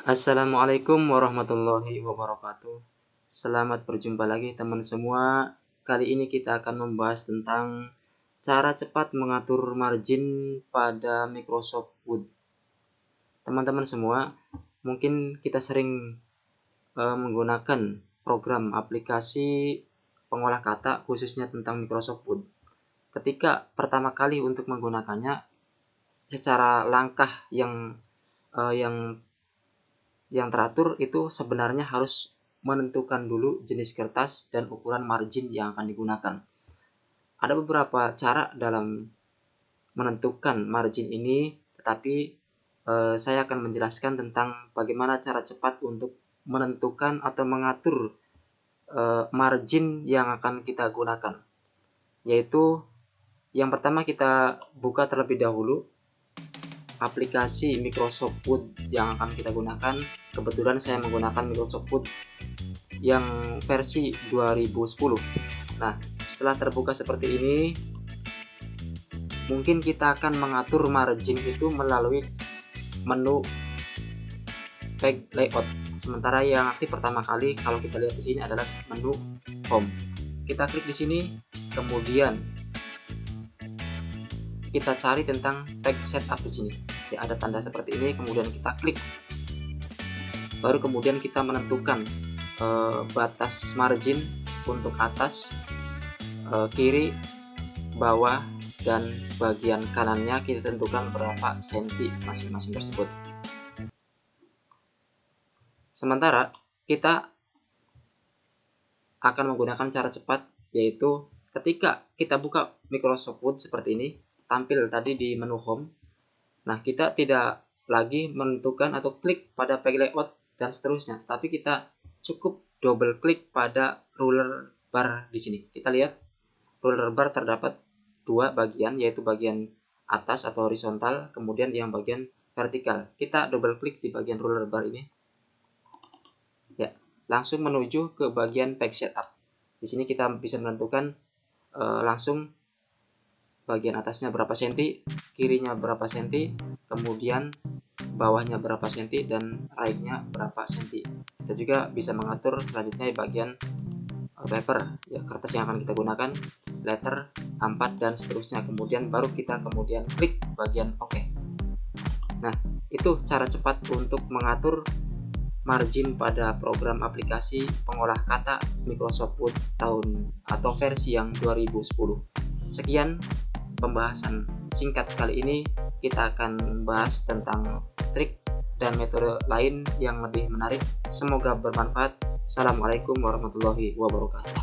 Assalamualaikum warahmatullahi wabarakatuh. Selamat berjumpa lagi teman semua. Kali ini kita akan membahas tentang cara cepat mengatur margin pada Microsoft Word. Teman-teman semua, mungkin kita sering menggunakan program aplikasi pengolah kata khususnya tentang Microsoft Word. Ketika pertama kali untuk menggunakannya, secara langkah yang teratur itu sebenarnya harus menentukan dulu jenis kertas dan ukuran margin yang akan digunakan. Ada beberapa cara dalam menentukan margin ini, tetapi saya akan menjelaskan tentang bagaimana cara cepat untuk menentukan atau mengatur margin yang akan kita gunakan. Yaitu yang pertama, kita buka terlebih dahulu aplikasi Microsoft Word yang akan kita gunakan. Kebetulan saya menggunakan Microsoft Word yang versi 2010. Nah, setelah terbuka seperti ini, mungkin kita akan mengatur margin itu melalui menu Page Layout. Sementara yang aktif pertama kali kalau kita lihat di sini adalah menu Home. Kita klik di sini, kemudian kita cari tentang Page Setup di sini. Ya, ada tanda seperti ini, kemudian kita klik. Baru kemudian kita menentukan batas margin untuk atas, kiri, bawah, dan bagian kanannya kita tentukan berapa senti masing-masing tersebut. Sementara kita akan menggunakan cara cepat, yaitu ketika kita buka Microsoft Word seperti ini, tampil tadi di menu Home. Nah, kita tidak lagi menentukan atau klik pada Page Layout dan seterusnya, tapi kita cukup double klik pada ruler bar di sini. Kita lihat ruler bar terdapat dua bagian, yaitu bagian atas atau horizontal, kemudian yang bagian vertikal. Kita double klik di bagian ruler bar ini. Ya, langsung menuju ke bagian Page Setup. Di sini kita bisa menentukan langsung bagian atasnya berapa senti, kirinya berapa senti, kemudian bawahnya berapa senti, dan right-nya berapa senti. Kita juga bisa mengatur selanjutnya di bagian paper, ya, kertas yang akan kita gunakan, letter, A4, dan seterusnya. Kemudian baru kita klik bagian OK. Nah, itu cara cepat untuk mengatur margin pada program aplikasi pengolah kata Microsoft Word atau versi yang 2010. Sekian pembahasan singkat kali ini. Kita akan membahas tentang trik dan metode lain yang lebih menarik. Semoga bermanfaat. Assalamualaikum warahmatullahi wabarakatuh.